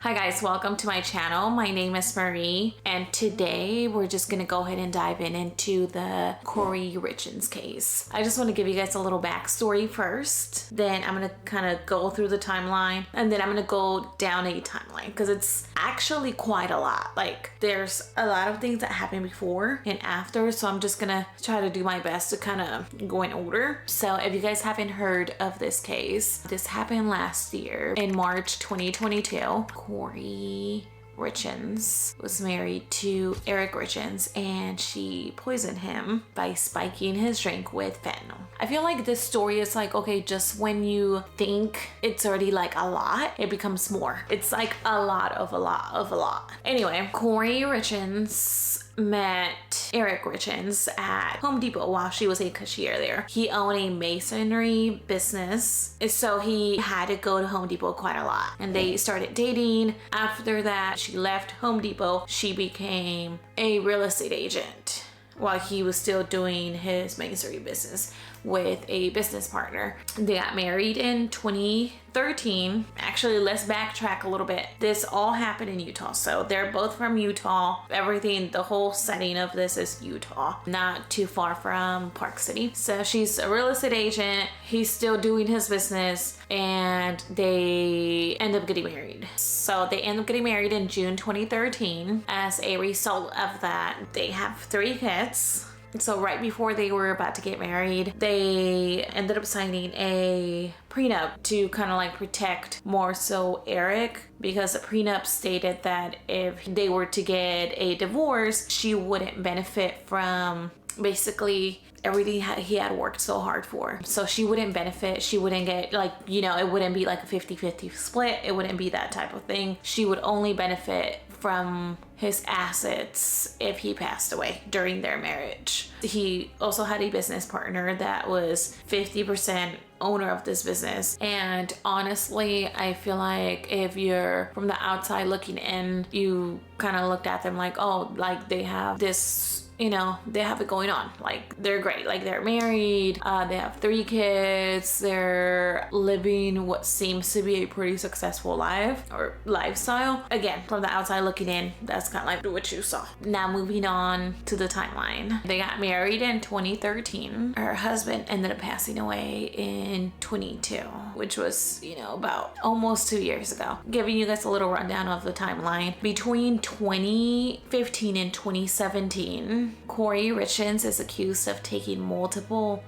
Hi guys, welcome to my channel. My name is Marie and today we're just gonna go ahead and dive into the Kouri Richins case. I just want to give you guys a little backstory first, then I'm gonna kind of go through the timeline and then I'm gonna go down a timeline because it's actually quite a lot. Like there's a lot of things that happened before and after, so I'm just gonna try to do my best to kind of go in order. So if you guys haven't heard of this case, this happened last year in March 2022. Kouri Richins was married to Eric Richens and she poisoned him by spiking his drink with fentanyl. I feel like this story is like, okay, just when you think it's already like a lot, it becomes more. It's like a lot of a lot of a lot. Anyway, Kouri Richins met Eric Richens at Home Depot while she was a cashier there. He owned a masonry business, so he had to go to Home Depot quite a lot. And they started dating. After that, she left Home Depot. She became a real estate agent while he was still doing his masonry business with a business partner. They got married in 2013. Actually, let's backtrack a little bit. This all happened in Utah. So they're both from Utah. Everything, the whole setting of this is Utah, not too far from Park City. So she's a real estate agent. He's still doing his business and they end up getting married. So they end up getting married in June 2013. As a result of that, they have 3 kids. So right before they were about to get married, they ended up signing a prenup to kind of like protect more so Eric, because the prenup stated that if they were to get a divorce, she wouldn't benefit from basically everything he had worked so hard for. So she wouldn't benefit, she wouldn't get like, you know, it wouldn't be like a 50-50 split. It wouldn't be that type of thing. She would only benefit from his assets if he passed away during their marriage. He also had a business partner that was 50% owner of this business. And honestly, I feel like if you're from the outside looking in, you kind of looked at them like, oh, like they have this, you know, they have it going on. Like they're great. Like they're married, they have 3 kids, they're living what seems to be a pretty successful life or lifestyle. Again, from the outside looking in, that's kind of like what you saw. Now moving on to the timeline. They got married in 2013. Her husband ended up passing away in 22, which was, you know, about almost 2 years ago. Giving you guys a little rundown of the timeline. Between 2015 and 2017, Kouri Richins is accused of taking multiple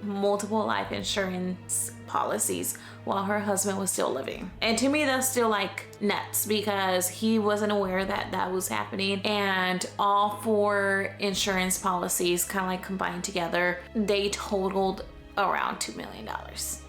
life insurance policies while her husband was still living. And to me, that's still like nuts because he wasn't aware that that was happening. And all 4 insurance policies kind of like combined together, they totaled around $2 million.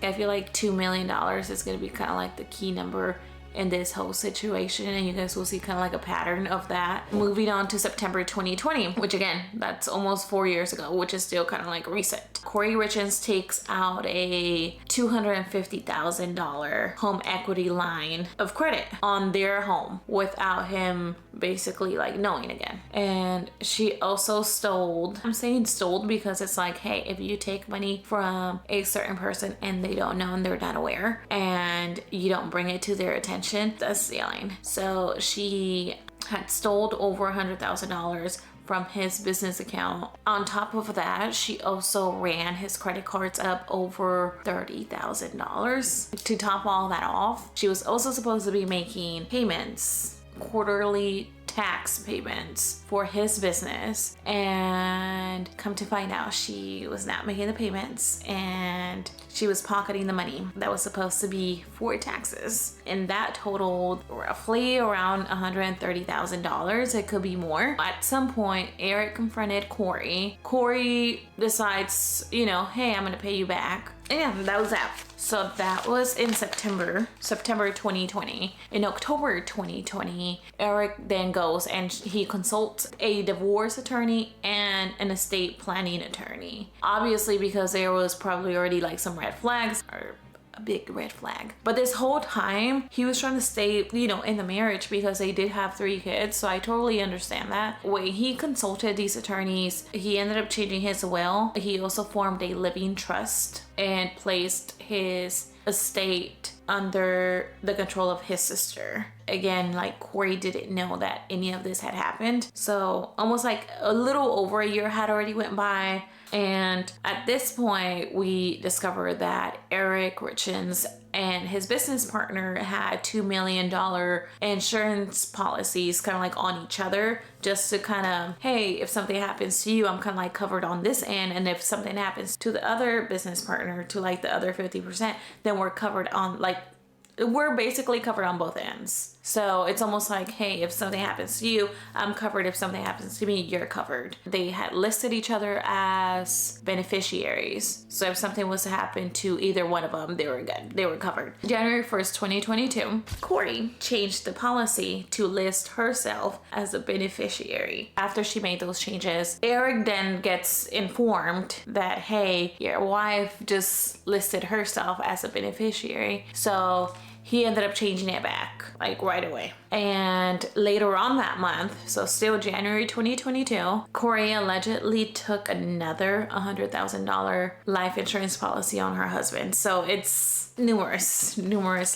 I feel like $2 million is going to be kind of like the key number in this whole situation, and you guys will see kind of like a pattern of that. Moving on to September 2020, which again, that's almost 4 years ago, which is still kind of like recent. Kouri Richins takes out a $250,000 home equity line of credit on their home without him basically like knowing again. And she also stole, I'm saying stole because it's like, hey, if you take money from a certain person and they don't know and they're not aware and you don't bring it to their attention, that's stealing. So she had stole over $100,000 from his business account. On top of that, she also ran his credit cards up over $30,000. To top all that off, she was also supposed to be making payments, quarterly tax payments for his business, and come to find out she was not making the payments and she was pocketing the money that was supposed to be for taxes, and that totaled roughly around $130,000. It could be more. At some point, Eric confronted Kouri. Kouri decides, you know, hey, I'm gonna pay you back. And yeah, that was that. So that was in September 2020. In October 2020, Eric then goes and he consults a divorce attorney and an estate planning attorney. Obviously, because there was probably already like some red flags, or a big red flag. But this whole time he was trying to stay, you know, in the marriage because they did have 3 kids. So I totally understand that. When he consulted these attorneys, he ended up changing his will. He also formed a living trust and placed his estate under the control of his sister. again, like Kouri didn't know that any of this had happened. So almost like a little over a year had already went by. And at this point, we discovered that Eric Richins and his business partner had $2 million insurance policies kind of like on each other, just to kind of, hey, if something happens to you, I'm kind of like covered on this end. And if something happens to the other business partner, to like the other 50%, then we're covered on, like, we're basically covered on both ends. So it's almost like, hey, if something happens to you, I'm covered. If something happens to me, you're covered. They had listed each other as beneficiaries. So if something was to happen to either one of them, they were good. They were covered. January 1st, 2022, Kouri changed the policy to list herself as a beneficiary. After she made those changes, Eric then gets informed that, hey, your wife just listed herself as a beneficiary. So he ended up changing it back, like right away. And later on that month, so still January 2022, Kouri allegedly took another $100,000 life insurance policy on her husband. So it's numerous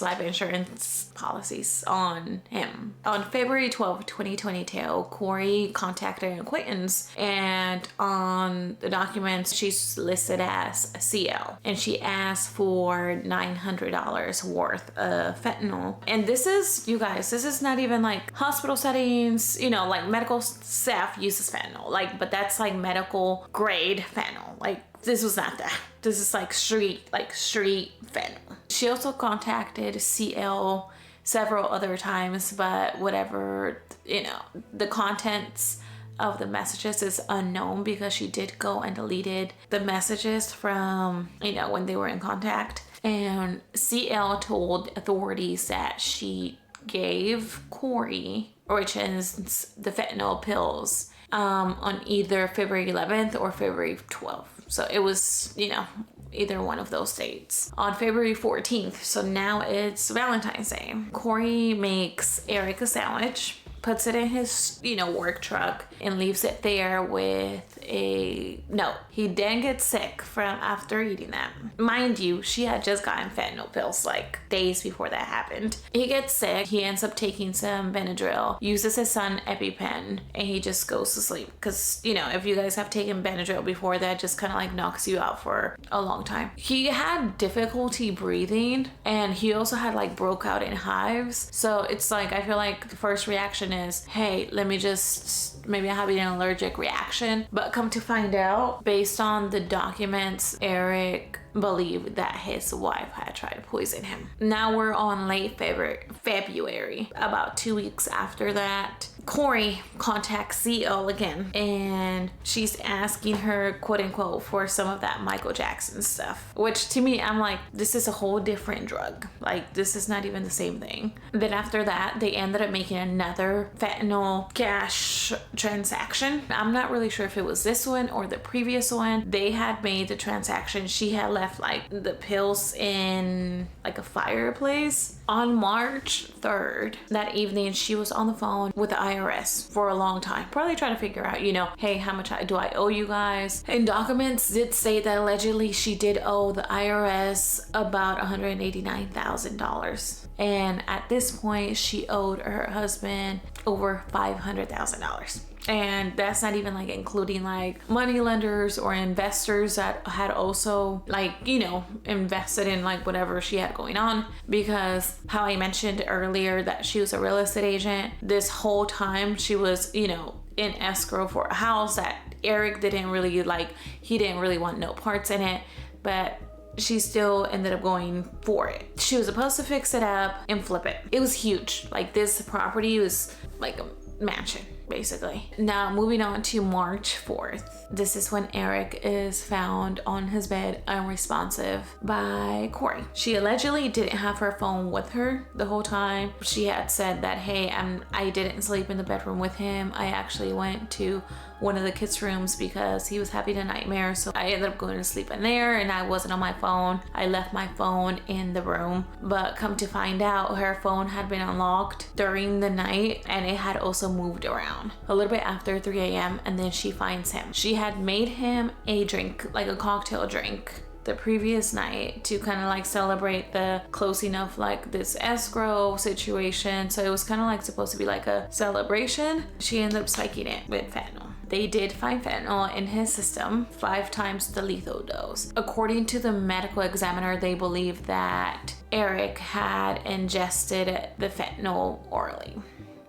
life insurance policies on him. On February 12, 2022, Kouri contacted an acquaintance, and on the documents, she's listed as a CL, and she asked for $900 worth of fentanyl. And this is, you guys, this is not even like hospital settings, you know, like medical staff uses fentanyl, like, but that's like medical grade fentanyl. Like, this was not that. This is like street fentanyl. She also contacted CL several other times, but whatever, you know, the contents of the messages is unknown, because she did go and deleted the messages from, you know, when they were in contact. And CL told authorities that she gave Kouri Richins the fentanyl pills on either February 11th or February 12th. So it was, you know, either one of those dates. On February 14th, so now it's Valentine's Day, Kouri makes Eric a sandwich, puts it in his, you know, work truck, and leaves it there with a note. He then gets sick from after eating that. Mind you, she had just gotten fentanyl pills like days before that happened. He gets sick. He ends up taking some Benadryl, uses his son EpiPen, and he just goes to sleep. Because, you know, if you guys have taken Benadryl before, that just kind of like knocks you out for a long time. He had difficulty breathing, and he also had like broke out in hives. So it's like, I feel like the first reaction is, hey, let me just, maybe I'm having an allergic reaction. But come to find out, based on the documents, Eric believed that his wife had tried to poison him. Now we're on late February. About 2 weeks after that, Kouri contacts CL again, and she's asking her, quote unquote, for some of that Michael Jackson stuff, which to me, I'm like, this is a whole different drug. Like, this is not even the same thing. Then after that, they ended up making another fentanyl cash transaction. I'm not really sure if it was this one or the previous one. They had made the transaction. She had left like the pills in like a fireplace. On March 3rd, that evening, she was on the phone with the IRS for a long time, probably trying to figure out, you know, hey, how much do I owe you guys? And documents did say that allegedly she did owe the IRS about $189,000. And at this point, she owed her husband over $500,000. And that's not even like including like money lenders or investors that had also like, you know, invested in like whatever she had going on. Because how I mentioned earlier that she was a real estate agent, this whole time she was, you know, in escrow for a house that Eric didn't really like. He didn't really want no parts in it, but she still ended up going for it. She was supposed to fix it up and flip it. It was huge. Like, this property was like a mansion, basically. Now, moving on to March 4th. This is when Eric is found on his bed unresponsive by Kouri. She allegedly didn't have her phone with her the whole time. She had said that, hey, I didn't sleep in the bedroom with him. I actually went to one of the kids' rooms because he was having a nightmare. So I ended up going to sleep in there, and I wasn't on my phone. I left my phone in the room. But come to find out, her phone had been unlocked during the night, and it had also moved around a little bit after 3 a.m. and then she finds him. She had made him a drink, like a cocktail drink, the previous night to kind of like celebrate the closing of like this escrow situation. So it was kind of like supposed to be like a celebration. She ended up spiking it with fentanyl. They did find fentanyl in his system, 5 times the lethal dose. According to the medical examiner, they believe that Eric had ingested the fentanyl orally.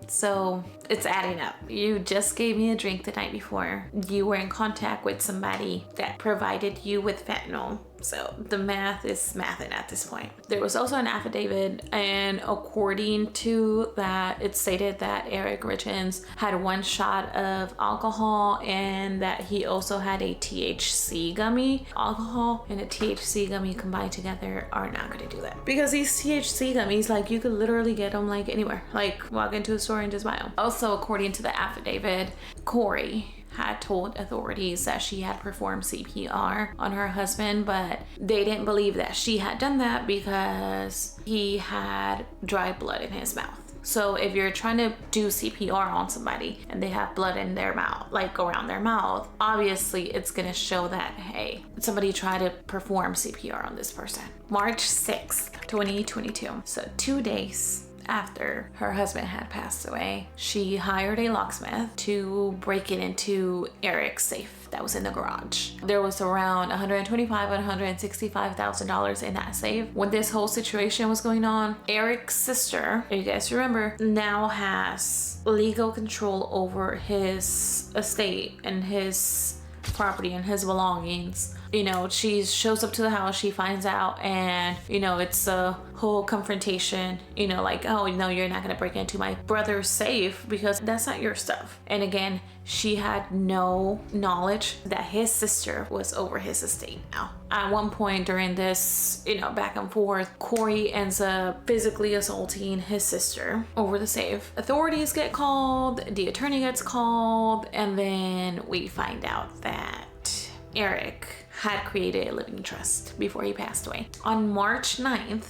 So it's adding up. You just gave me a drink the night before. You were in contact with somebody that provided you with fentanyl. So the math is mathing at this point. There was also an affidavit, and according to that, it stated that Eric Richens had 1 shot of alcohol and that he also had a THC gummy. Alcohol and a THC gummy combined together are not going to do that, because these THC gummies, like, you could literally get them like anywhere, like walk into a store and just buy them. Also, according to the affidavit, Kouri had told authorities that she had performed CPR on her husband, but they didn't believe that she had done that because he had dry blood in his mouth. So if you're trying to do CPR on somebody and they have blood in their mouth, like around their mouth, obviously it's gonna show that, hey, somebody tried to perform CPR on this person. March 6th, 2022. So 2 days after her husband had passed away, she hired a locksmith to break it into Eric's safe that was in the garage. There was around $125,000 and $165,000 in that safe. When this whole situation was going on, Eric's sister, if you guys remember, now has legal control over his estate and his property and his belongings. You know, she shows up to the house, she finds out, and, you know, it's a whole confrontation, you know, like, oh, no, you're not gonna break into my brother's safe because that's not your stuff. And again, she had no knowledge that his sister was over his estate now. At one point during this, you know, back and forth, Kouri ends up physically assaulting his sister over the safe. Authorities get called, the attorney gets called, and then we find out that Eric had created a living trust before he passed away. On March 9th,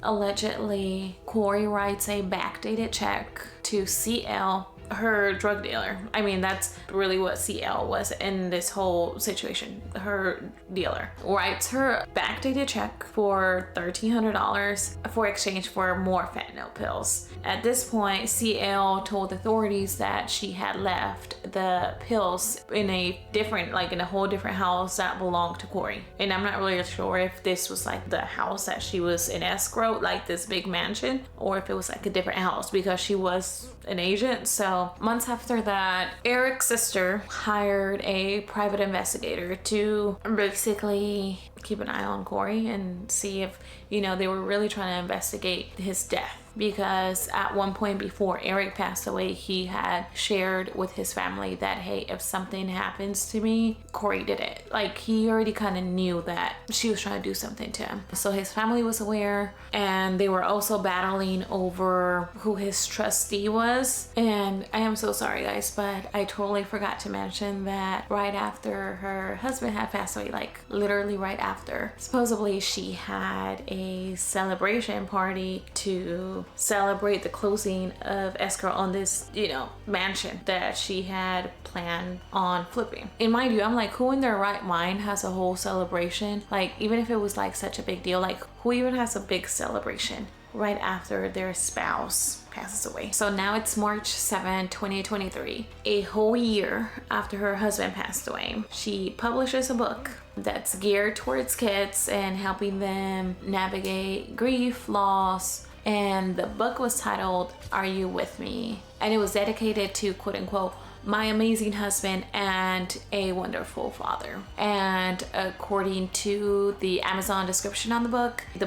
allegedly, Kouri writes a backdated check to CL, her drug dealer. I mean, that's really what CL was in this whole situation. Her dealer writes her backdated check for $1,300 for exchange for more fentanyl pills. At this point, CL told authorities that she had left the pills in a different, like in a whole different house that belonged to Kouri. And I'm not really sure if this was like the house that she was in escrow, like this big mansion, or if it was like a different house, because she was an agent. So months after that, Eric's sister hired a private investigator to basically keep an eye on Kouri and see if, you know, they were really trying to investigate his death. Because at one point before Eric passed away, he had shared with his family that, hey, if something happens to me, Kouri did it. Like, he already kind of knew that she was trying to do something to him. So his family was aware, and they were also battling over who his trustee was. And I am so sorry, guys, but I totally forgot to mention that right after her husband had passed away, like literally right after, supposedly she had a celebration party to celebrate the closing of escrow on this, you know, mansion that she had planned on flipping. And mind you, I'm like, who in their right mind has a whole celebration? Like, even if it was like such a big deal, like who even has a big celebration right after their spouse passes away? So now it's March 7, 2023, a whole year after her husband passed away. She publishes a book that's geared towards kids and helping them navigate grief, loss, and the book was titled, Are You With Me? And it was dedicated to, quote unquote, my amazing husband and a wonderful father. And according to the Amazon description on the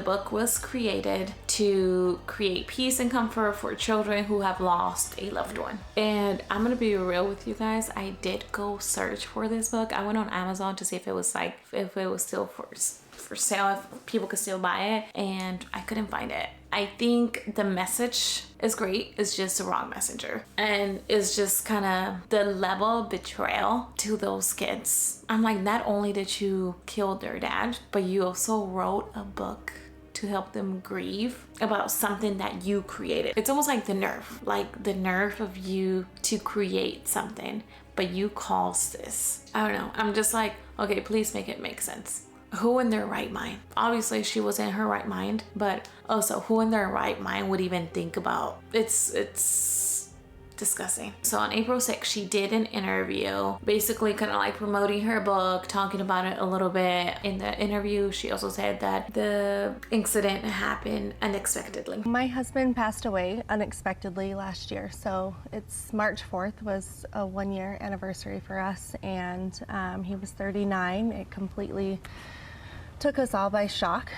book was created to create peace and comfort for children who have lost a loved one. And I'm gonna be real with you guys, I did go search for this book. I went on Amazon to see if it was still for sale, if people could still buy it, and I couldn't find it. I think the message is great, it's just the wrong messenger. And it's just kind of the level of betrayal to those kids. I'm like, not only did you kill their dad, but you also wrote a book to help them grieve about something that you created. It's almost like the nerve of you to create something, but you caused this. I don't know. I'm just like, okay, please make it make sense. who in their right mind? Obviously she was in her right mind, but also who in their right mind would even think about it's disgusting. So on April 6th, she did an interview, basically kind of like promoting her book, talking about it a little bit. In the interview, she also said that the incident happened unexpectedly. My husband passed away unexpectedly last year, so it's March 4th was a 1-year anniversary for us, and he was 39. It completely took us all by shock.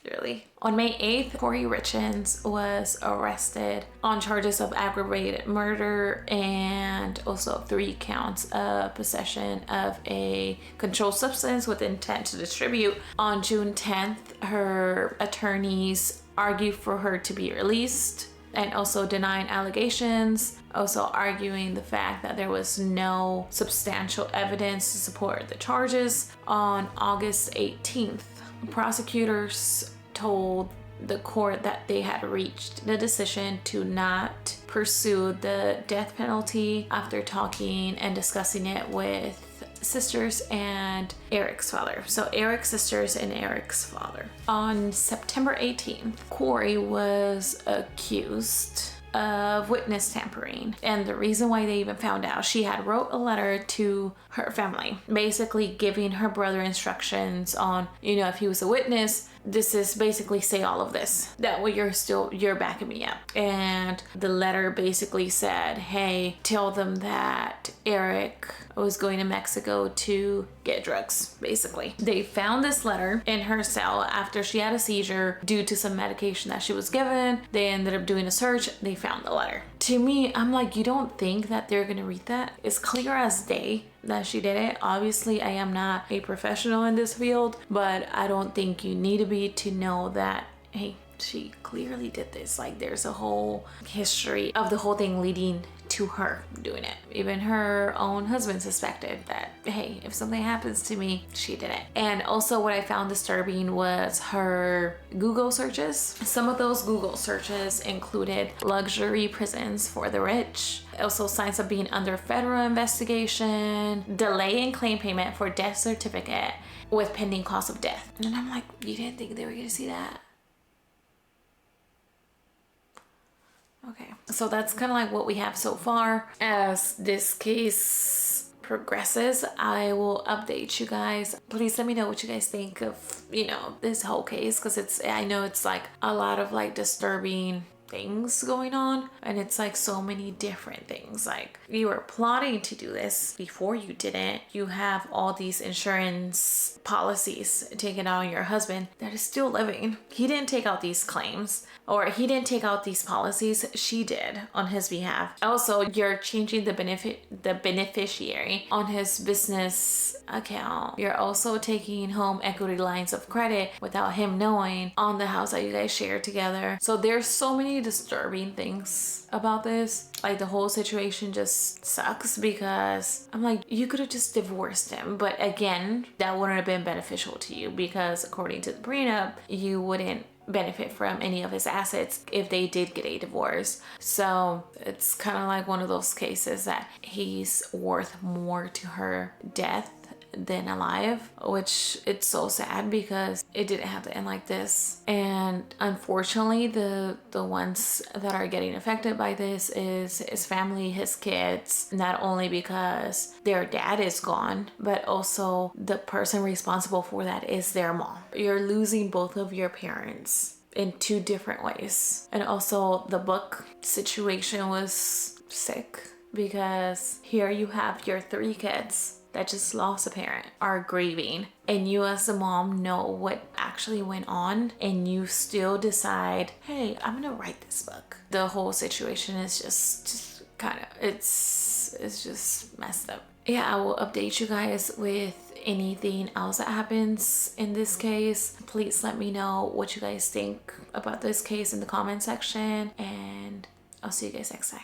Really. On May 8th, Kouri Richins was arrested on charges of aggravated murder and also 3 counts of possession of a controlled substance with intent to distribute. On June 10th, her attorneys argued for her to be released and also denying allegations, also arguing the fact that there was no substantial evidence to support the charges. On August 18th, prosecutors told the court that they had reached the decision to not pursue the death penalty after talking and discussing it with sisters and Eric's father. So Eric's sisters and Eric's father. On September 18th, Kouri was accused of witness tampering, and the reason why they even found out, she had wrote a letter to her family basically giving her brother instructions on, you know, if he was a witness, this is basically say all of this, that way you're backing me up. And the letter basically said, hey, tell them that Eric was going to Mexico to get drugs. Basically, they found this letter in her cell after she had a seizure due to some medication that she was given. They ended up doing a search, they found the letter. To me, I'm like, you don't think that they're gonna read that? It's clear as day that she did it. Obviously, I am not a professional in this field, but I don't think you need to be to know that, hey, she clearly did this. Like, there's a whole history of the whole thing leading to her doing it. Even her own husband suspected that, hey, if something happens to me, she did it. And also what I found disturbing was her Google searches. Some of those Google searches included luxury prisons for the rich, also signs of being under federal investigation, delay in claim payment for death certificate with pending cause of death. And I'm like, you didn't think they were gonna see that? Okay, so that's kind of like what we have so far. As this case progresses, I will update you guys. Please let me know what you guys think of, you know, this whole case, because I know it's like a lot of like disturbing things going on, and it's like so many different things. Like, you were plotting to do this before you didn't. You have all these insurance policies taken out on your husband that is still living. He didn't take out these claims, or he didn't take out these policies, she did on his behalf. Also, you're changing the beneficiary on his business account. You're also taking home equity lines of credit without him knowing on the house that you guys share together. So there's so many disturbing things about this. Like, the whole situation just sucks, because I'm like, you could have just divorced him, but again, that wouldn't have been beneficial to you, because according to the prenup, you wouldn't benefit from any of his assets if they did get a divorce. So it's kind of like one of those cases that he's worth more to her death than alive, which it's so sad because it didn't have to end like this. And unfortunately, the ones that are getting affected by this is his family, his kids, not only because their dad is gone, but also the person responsible for that is their mom. You're losing both of your parents in 2 different ways. And also, the book situation was sick, because here you have your 3 kids that just lost a parent, are grieving, and you as a mom know what actually went on, and you still decide, hey, I'm gonna write this book. The whole situation is just kind of, it's just messed up. Yeah, I will update you guys with anything else that happens in this case. Please let me know what you guys think about this case in the comment section, and I'll see you guys next time.